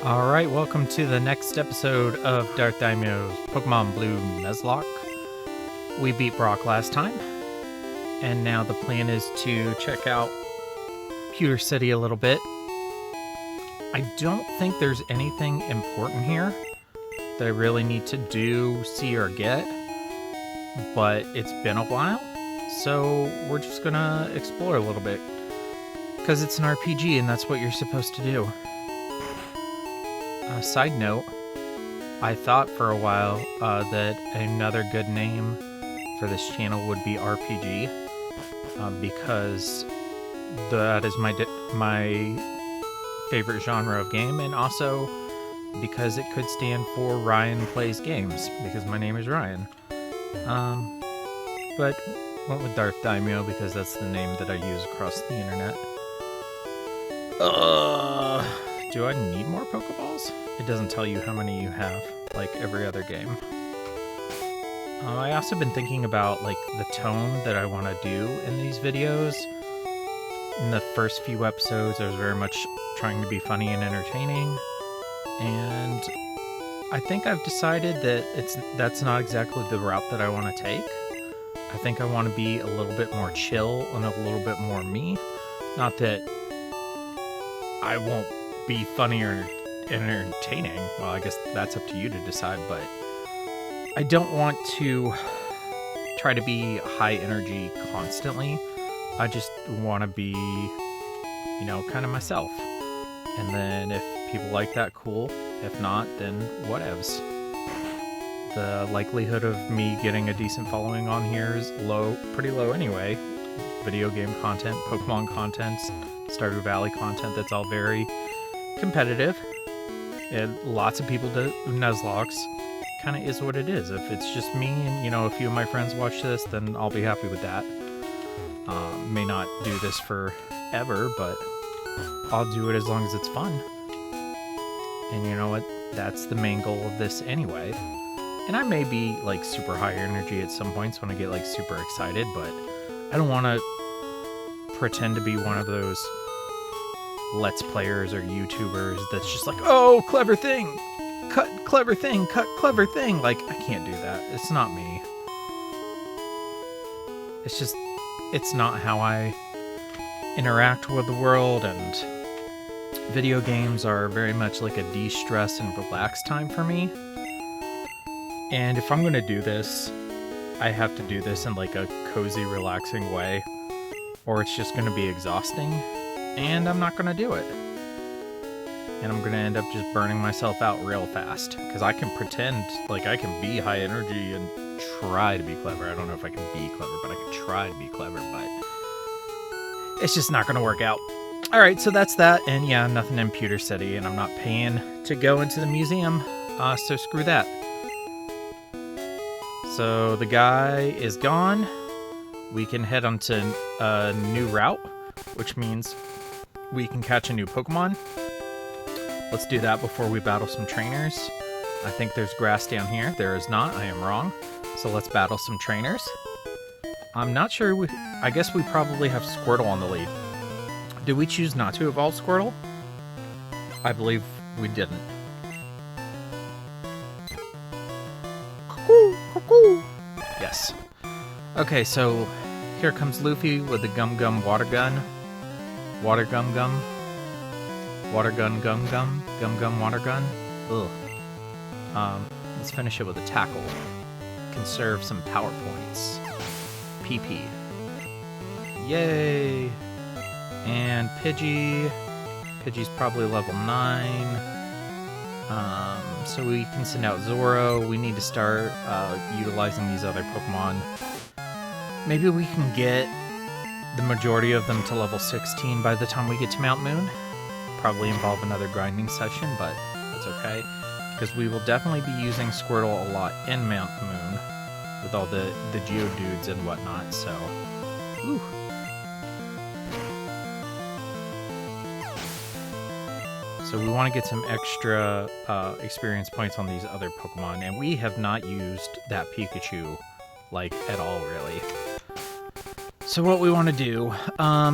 Alright, welcome to the next episode of Darth Daimyo's Pokemon Blue Nuzlocke. We beat Brock last time, and now the plan is to check out Pewter City a little bit. I don't think there's anything important here that I really need to do, see, or get, but it's been a while, so we're just gonna explore a little bit, because it's an RPG and that's what you're supposed to do. Side note, I thought for a while that another good name for this channel would be RPG, because that is my favorite genre of game, and also because it could stand for Ryan Plays Games, because my name is Ryan. But went with Darth Daimyo because that's the name that I use across the internet. Do I need more Pokeballs? It doesn't tell you how many you have, like every other game. I also been thinking about like the tone that I want to do in these videos. In the first few episodes, I was very much trying to be funny and entertaining, and I think I've decided that that's not exactly the route that I want to take. I think I want to be a little bit more chill and a little bit more me. Not that I won't be funny or entertaining. Well, I guess that's up to you to decide, but I don't want to try to be high energy constantly. I just want to be, kind of myself. And then if people like that, cool. If not, then whatevs. The likelihood of me getting a decent following on here is pretty low anyway. Video game content, Pokemon content, Stardew Valley content, that's all very competitive. And lots of people do Nuzlockes. Kind of is what it is. If it's just me and, a few of my friends watch this, then I'll be happy with that. May not do this forever, but I'll do it as long as it's fun. And you know what? That's the main goal of this anyway. And I may be like super high energy at some points when I get like super excited, but I don't want to pretend to be one of those Let's Players or YouTubers that's just like, oh, clever thing, cut clever thing, cut clever thing. Like, I can't do that. It's not me. It's not how I interact with the world, and video games are very much like a de-stress and relax time for me. And if I'm going to do this, I have to do this in like a cozy, relaxing way, or it's just going to be exhausting. And I'm not going to do it. And I'm going to end up just burning myself out real fast. Because I can pretend like I can be high energy and try to be clever. I don't know if I can be clever, but I can try to be clever. But it's just not going to work out. Alright, so that's that. And yeah, nothing in Pewter City. And I'm not paying to go into the museum. So screw that. So the guy is gone. We can head on to a new route, which means we can catch a new Pokemon. Let's do that before we battle some trainers. I think there's grass down here. There is not. I am wrong. So let's battle some trainers. I'm not sure. I guess we probably have Squirtle on the lead. Did we choose not to evolve Squirtle? I believe we didn't. Cuckoo, cuckoo. Yes. Okay, so here comes Luffy with the Gum Gum Water Gun. Water Gum Gum. Water Gun Gum Gum. Gum Gum Water Gun. Ugh. Let's finish it with a Tackle. Conserve some power points. PP. Yay! And Pidgey. Pidgey's probably level 9. So we can send out Zoro. We need to start utilizing these other Pokemon. Maybe we can get the majority of them to level 16 by the time we get to Mount Moon. Probably involve another grinding session, but that's okay. Because we will definitely be using Squirtle a lot in Mount Moon with all the Geodudes and whatnot, so... Ooh. So we want to get some extra experience points on these other Pokemon, and we have not used that Pikachu, like, at all, really. So what we want to do,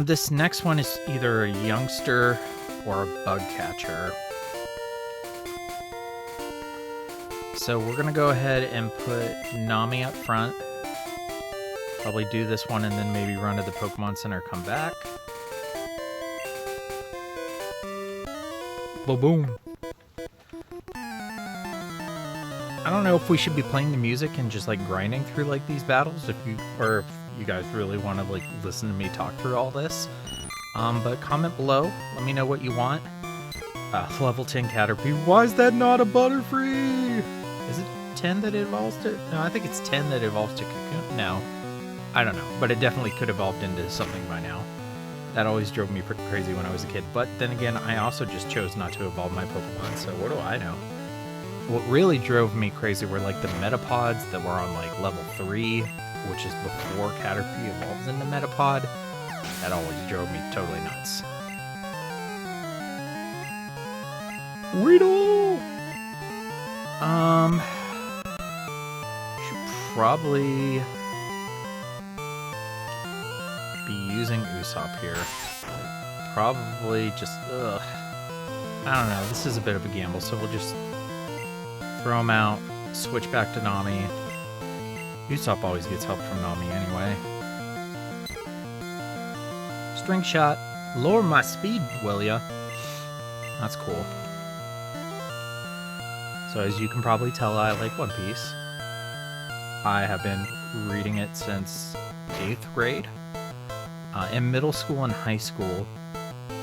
this next one is either a youngster or a bug catcher. So we're gonna go ahead and put Nami up front. Probably do this one and then maybe run to the Pokemon Center, come back. Boom. I don't know if we should be playing the music and just like grinding through like these battles, if you guys really want to like listen to me talk through all this. But comment below, let me know what you want. Level 10 Caterpie. Why is that not a Butterfree? Is it 10 that it evolves to? No, I think it's 10 that evolves to Cocoon. No, I don't know, but it definitely could evolve into something by now. That always drove me pretty crazy when I was a kid. But then again, I also just chose not to evolve my Pokemon, so what do I know? What really drove me crazy were like the Metapods that were on like level 3, which is before Caterpie evolves into Metapod. That always drove me totally nuts. Weedle! Should probably be using Usopp here. Probably just, I don't know, this is a bit of a gamble, so we'll just throw him out, switch back to Nami. Usopp always gets help from Nami anyway. String shot. Lower my speed, will ya? That's cool. So as you can probably tell, I like One Piece. I have been reading it since 8th grade. In middle school and high school,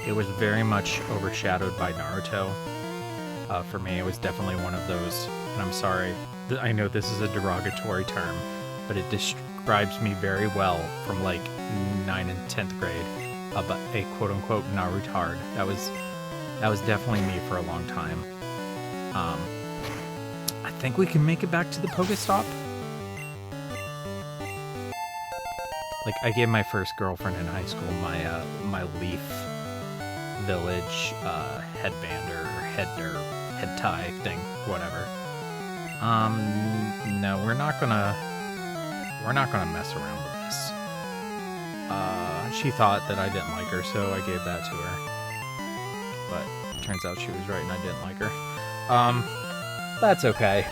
it was very much overshadowed by Naruto. For me, it was definitely one of those, and I'm sorry, I know this is a derogatory term, but it describes me very well from like 9th and 10th grade, but a quote-unquote Narutard. That was definitely me for a long time. I think we can make it back to the Pokestop. Like, I gave my first girlfriend in high school my Leaf Village headband or head tie thing, whatever. No, we're not gonna mess around with this. She thought that I didn't like her, so I gave that to her. But turns out she was right and I didn't like her. That's okay.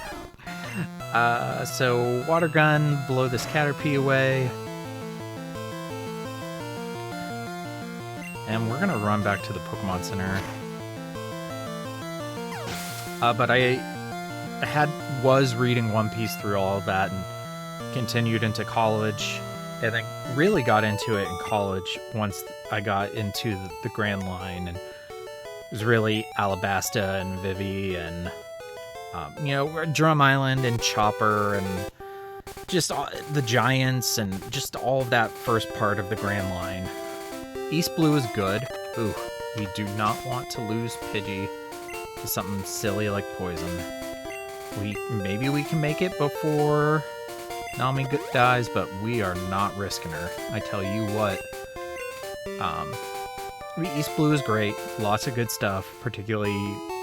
So water gun, blow this Caterpie away. And we're gonna run back to the Pokemon Center. But I was reading One Piece through all of that and continued into college, and then really got into it in college once I got into the Grand Line, and it was really Alabasta and Vivi and Drum Island and Chopper and just the Giants and just all of that first part of the Grand Line. East Blue is good. Ooh, we do not want to lose Pidgey to something silly like poison. Maybe we can make it before Nami dies, but we are not risking her. I tell you what. East Blue is great. Lots of good stuff, particularly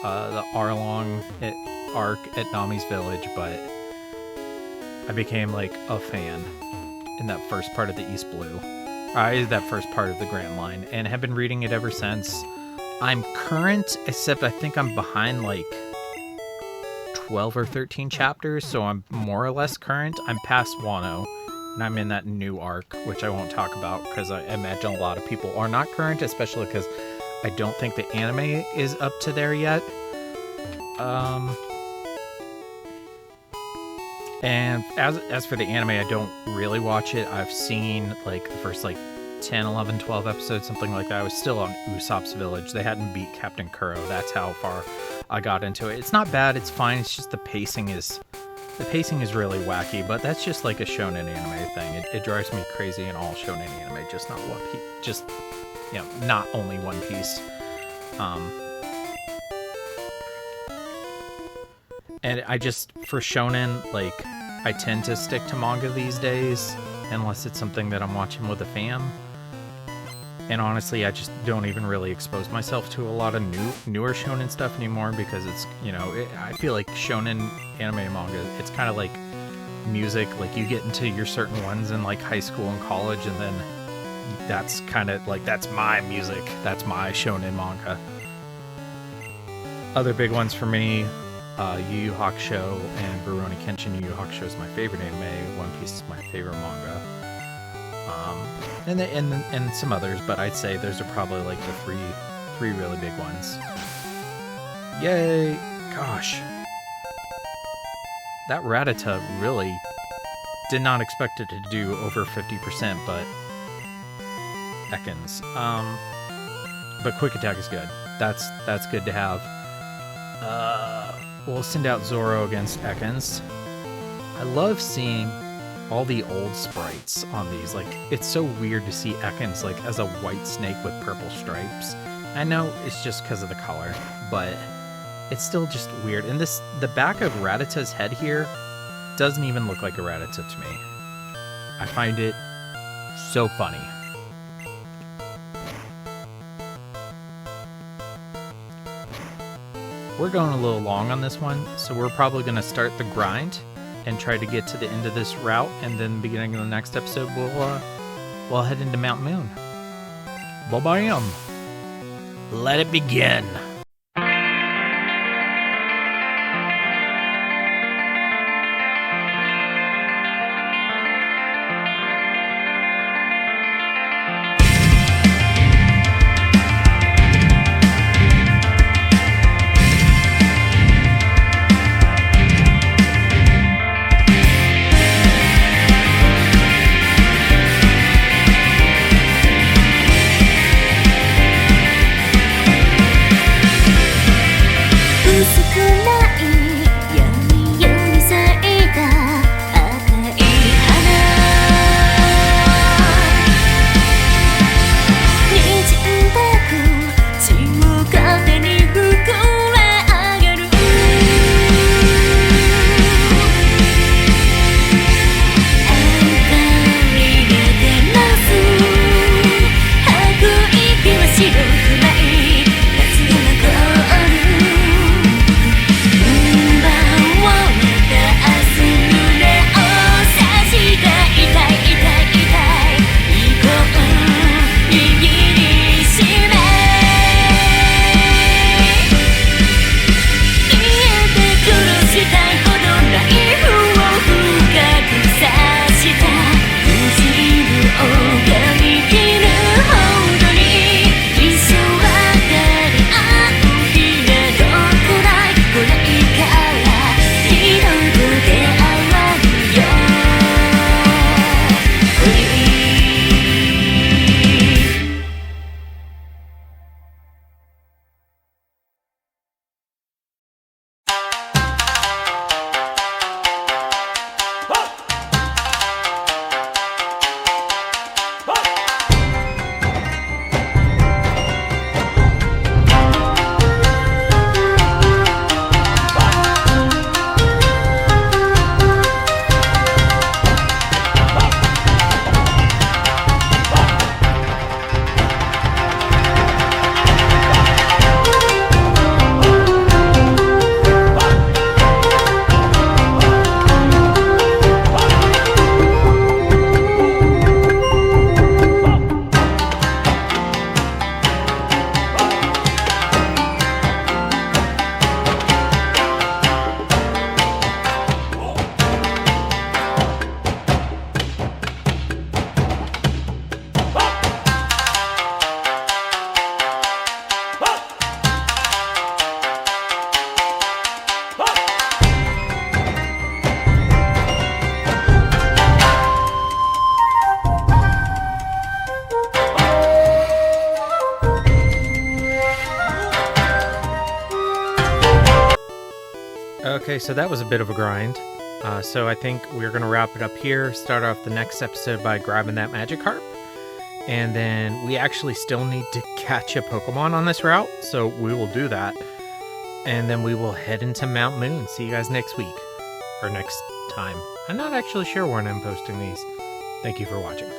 the Arlong arc at Nami's village, but I became like a fan in that first part of the East Blue. That first part of the Grand Line, and have been reading it ever since. I'm current, except I think I'm behind like 12 or 13 chapters, so I'm more or less current. I'm past Wano, and I'm in that new arc, which I won't talk about because I imagine a lot of people are not current, especially because I don't think the anime is up to there yet. And as for the anime, I don't really watch it. I've seen like the first like 10, 11, 12 episodes, something like that. I was still on Usopp's village. They hadn't beat Captain Kuro. That's how far I got into it. It's not bad. It's fine. It's just the pacing is really wacky, but that's just like a shonen anime thing. It drives me crazy in all shonen anime, just not One Piece. Just, not only One Piece. And I just, for shonen, like, I tend to stick to manga these days, unless it's something that I'm watching with a fam. And honestly, I just don't even really expose myself to a lot of newer shonen stuff anymore, because it's, I feel like shonen anime and manga, it's kind of like music. Like, you get into your certain ones in, like, high school and college, and then that's kind of, like, that's my music. That's my shonen manga. Other big ones for me, Yu Yu Hakusho and Rurouni Kenshin. Yu Yu Hakusho is my favorite anime. One Piece is my favorite manga. And some others, but I'd say those are probably like the three really big ones. Yay! Gosh. That Rattata really did not expect it to do over 50%, but Ekans. But Quick Attack is good. That's good to have. We'll send out Zoro against Ekans. I love seeing all the old sprites on these. Like, it's so weird to see Ekans like as a white snake with purple stripes. I know it's just because of the color, but it's still just weird. And the back of Rattata's head here doesn't even look like a Rattata to me. I find it so funny. We're going a little long on this one, so we're probably going to start the grind and try to get to the end of this route, and then beginning of the next episode, we'll head into Mount Moon. Bam! Let it begin. Okay, so that was a bit of a grind. So I think we're going to wrap it up here, start off the next episode by grabbing that Magikarp. And then we actually still need to catch a Pokemon on this route, so we will do that. And then we will head into Mount Moon. See you guys next week. Or next time. I'm not actually sure when I'm posting these. Thank you for watching.